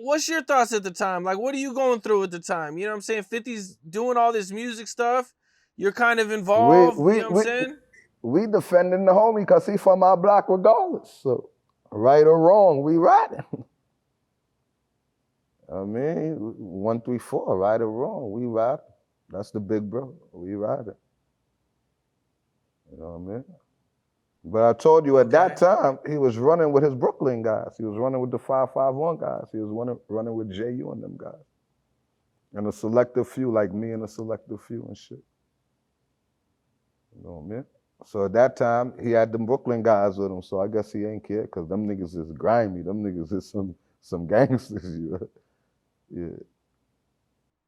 what's your thoughts at the time? Like, what are you going through at the time? You know what I'm saying? 50's doing all this music stuff. You're kind of We involved. You we know what I'm we saying? we defending the homie because he from our block regardless. So right or wrong, we riding. I mean, 134, right or wrong, we riding. That's the big bro. We riding. You know what I mean? But I told you at that time, he was running with his Brooklyn guys. He was running with the 551 guys. He was running with JU and them guys. And a selective few, like me and a selective few and shit. You know what I mean? So at that time, he had them Brooklyn guys with him. So I guess he ain't care because them niggas is grimy. Them niggas is some gangsters. You know? Yeah.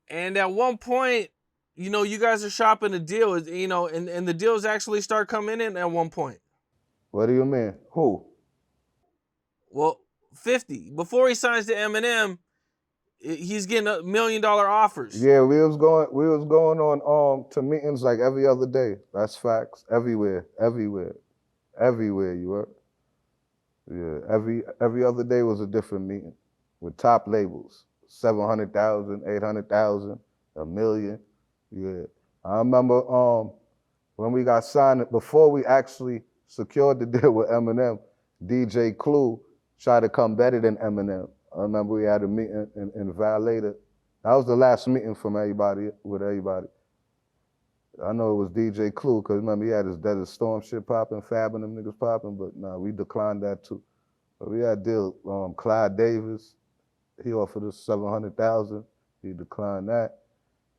And at one point, you guys are shopping a deal, and the deals actually start coming in at one point. What do you mean? Who? Well, 50. Before he signs to Eminem, he's getting $1 million offers. Yeah, we was going on to meetings like every other day. That's facts. Everywhere. You heard? Yeah. Every other day was a different meeting with top labels. 700,000, 800,000, a million. Yeah. I remember when we got signed, before we actually secured the deal with Eminem, DJ Clue tried to come better than Eminem. I remember we had a meeting in Valeda. That was the last meeting from everybody, with everybody. I know it was DJ Clue, because remember he had his Desert Storm shit popping, Fab and them niggas popping, but nah, we declined that too. But we had deal, Clyde Davis, he offered us 700,000, he declined that.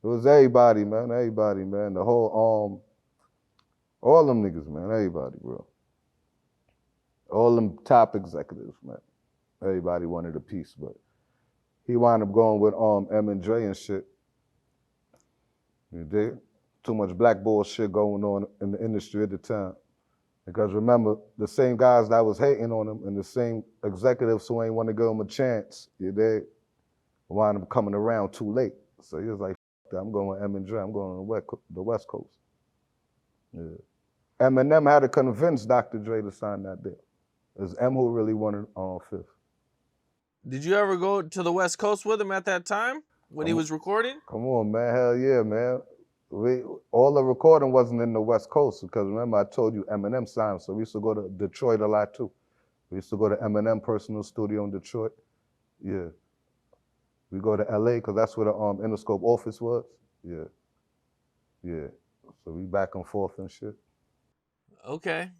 It was everybody, man, the whole, all them niggas, man, everybody, bro. All them top executives, man. Everybody wanted a piece, but he wound up going with M and Dre and shit. You dig? Too much black bullshit going on in the industry at the time. Because remember, the same guys that was hating on him and the same executives who ain't want to give him a chance, you dig, wound up coming around too late. So he was like, that, I'm going with M and Dre, I'm going to the West Coast. Yeah. Eminem had to convince Dr. Dre to sign that deal. It was M who really wanted on Fifth. Did you ever go to the West Coast with him at that time when he was recording? Come on, man. Hell yeah, man. All the recording wasn't in the West Coast because remember I told you Eminem signed, so we used to go to Detroit a lot too. We used to go to Eminem personal studio in Detroit. Yeah. We go to LA because that's where the Interscope office was. Yeah. Yeah. So we back and forth and shit. Okay.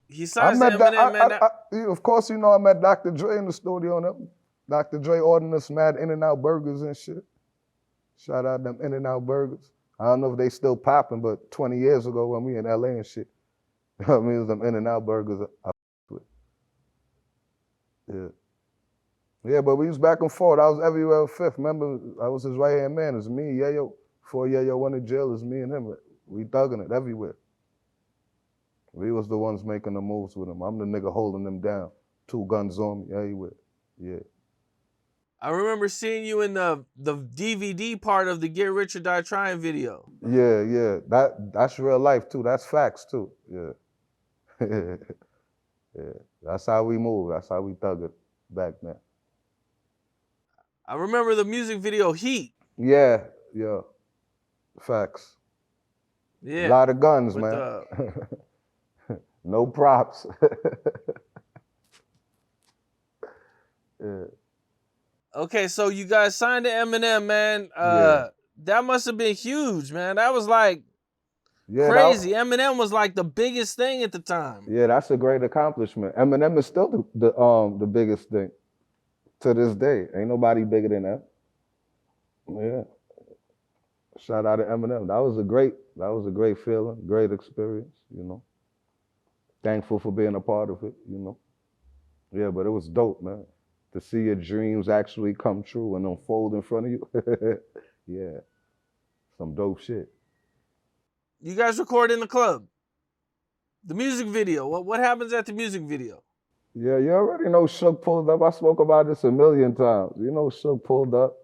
He I signs to met that. Eminem, man. Of course, you know I met Dr. Dre in the studio and them. Dr. Dre ordering us mad In-N-Out burgers and shit. Shout out them In-N-Out burgers. I don't know if they still popping, but 20 years ago when we in LA and shit, I mean, it was them In-N-Out burgers I with. Yeah. Yeah, but we was back and forth. I was everywhere with Fifth. Remember, I was his right-hand man. It's me, Yayo. Before Yayo went to jail, it's me and him. We thugging it everywhere. We was the ones making the moves with him. I'm the nigga holding them down. 2 guns on me, everywhere. Yeah. I remember seeing you in the DVD part of the Get Rich or Die Trying video. Yeah. That's real life too. That's facts too. Yeah. Yeah. That's how we move. That's how we thug it back then. I remember the music video Heat. Yeah. Facts. Yeah. A lot of guns, with man. No props. Yeah. Okay, so you guys signed to Eminem, man. Yeah. That must have been huge, man. That was like Yeah, crazy. Eminem was like the biggest thing at the time. Yeah, that's a great accomplishment. Eminem is still the biggest thing to this day. Ain't nobody bigger than that. Yeah. Shout out to Eminem. That was a great feeling, great experience, you know. Thankful for being a part of it, you know. Yeah, but it was dope, man. To see your dreams actually come true and unfold in front of you. Yeah. Some dope shit. You guys record in the club. The music video. What happens at the music video? Yeah, you already know Suge pulled up. I spoke about this a million times. You know Suge pulled up.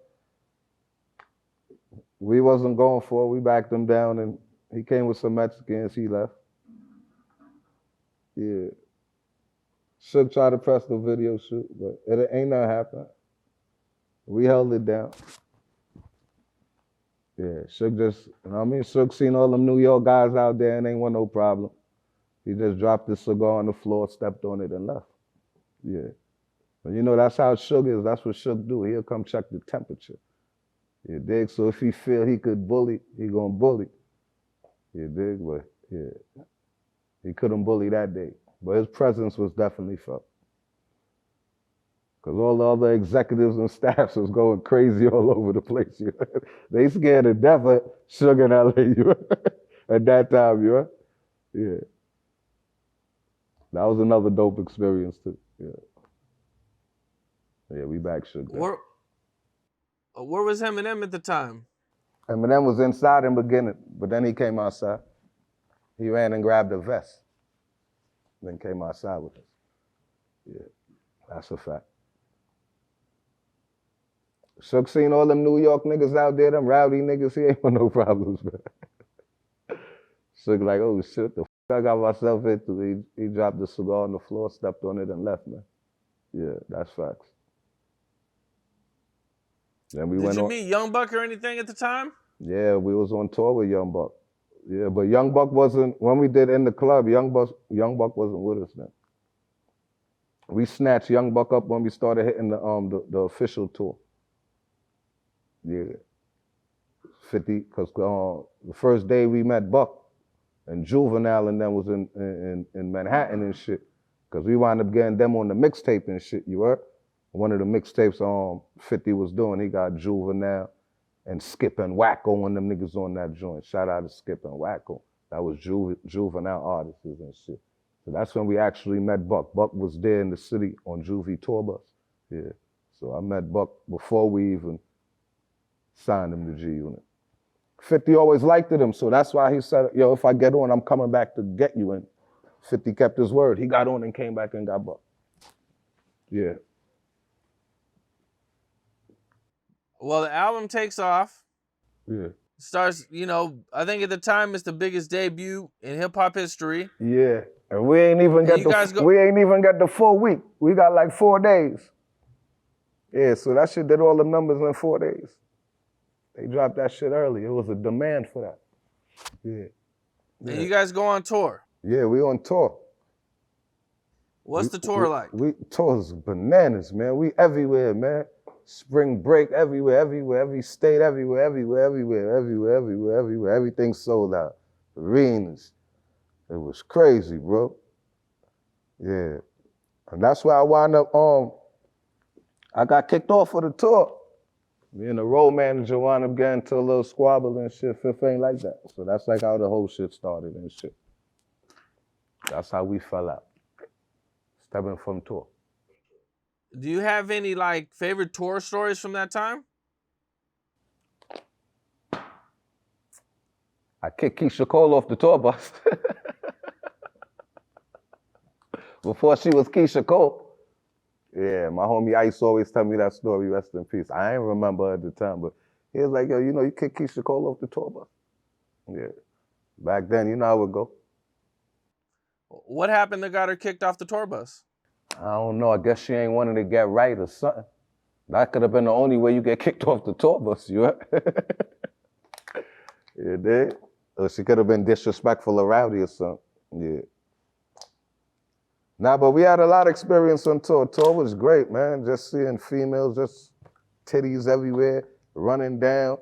We wasn't going for it. We backed him down and he came with some Mexicans. He left. Yeah. Suge tried to press the video shoot, but it ain't nothing happened. We held it down. Yeah, Suge just, you know what I mean? Suge seen all them New York guys out there and ain't want no problem. He just dropped his cigar on the floor, stepped on it, and left. Yeah. But you know, that's how Suge is. That's what Suge do. He'll come check the temperature. You dig? So if he feel he could bully, he gonna bully. You dig? But yeah, he couldn't bully that day. But his presence was definitely felt. Because all the other executives and staffs was going crazy all over the place. You know? They scared to death of Suge in LA, you know? At that time, you know? Yeah. That was another dope experience too. Yeah. Yeah, we back Suge. Where was Eminem at the time? Eminem was inside in the beginning, but then he came outside. He ran and grabbed a vest, then came outside with us. Yeah, that's a fact. Suge seen all them New York niggas out there, them rowdy niggas, he ain't want no problems, man. Suge like, oh shit, the fuck I got myself into. He dropped the cigar on the floor, stepped on it, and left, man. Yeah, that's facts. Then we Did you meet Young Buck or anything at the time? Yeah, we was on tour with Young Buck. Yeah, but Young Buck wasn't, when we did In the Club, Young Buck wasn't with us then. We snatched Young Buck up when we started hitting the official tour. Yeah. 50, because the first day we met Buck and Juvenile and them was in Manhattan and shit. Because we wound up getting them on the mixtape and shit, you heard? One of the mixtapes 50 was doing, he got Juvenile and Skip and Wacko and them niggas on that joint. Shout out to Skip and Wacko. That was Juvenile artists and shit. So that's when we actually met Buck. Buck was there in the city on Juvie tour bus. Yeah. So I met Buck before we even signed him to G Unit. 50 always liked him, so that's why he said, yo, if I get on, I'm coming back to get you. And 50 kept his word. He got on and came back and got Buck. Yeah. Well, the album takes off. Yeah. Starts, you know, I think at the time it's the biggest debut in hip hop history. Yeah. And we ain't even got the full week. We got like 4 days. Yeah, so that shit did all the numbers in 4 days. They dropped that shit early. It was a demand for that. Yeah. And you guys go on tour. Yeah, we on tour. What's the tour like? Tour's bananas, man. We everywhere, man. Spring break, everywhere, every state, everywhere. Everything sold out. Arenas. It was crazy, bro. Yeah. And that's why I wound up, I got kicked off for the tour. Me and the road manager wound up getting into a little squabble and shit. Fifth ain't like that. So that's like how the whole shit started and shit. That's how we fell out. Stepping from tour. Do you have any like favorite tour stories from that time? I kicked Keisha Cole off the tour bus. Before she was Keisha Cole. Yeah, my homie Ice always tell me that story, rest in peace. I ain't remember at the time, but he was like, yo, you know, you kicked Keisha Cole off the tour bus. Yeah. Back then, you know how it would go. What happened that got her kicked off the tour bus? I don't know. I guess she ain't wanting to get right or something. That could have been the only way you get kicked off the tour bus, you heard? You did? Or she could have been disrespectful or rowdy or something. Yeah. Nah, but we had a lot of experience on tour. Tour was great, man. Just seeing females, just titties everywhere, running down.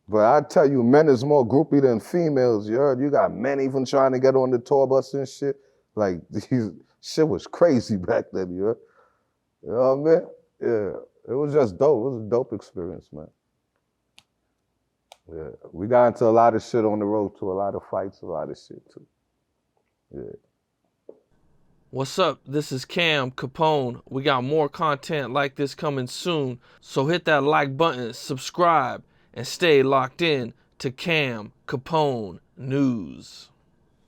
But I tell you, men is more groupie than females, you heard? You got men even trying to get on the tour bus and shit. Like, shit was crazy back then, you heard? You know what I mean? Yeah, it was just dope. It was a dope experience, man. Yeah, we got into a lot of shit on the road too, a lot of fights, a lot of shit too. Yeah. What's up? This is Cam Capone. We got more content like this coming soon, so hit that like button, subscribe, and stay locked in to Cam Capone News.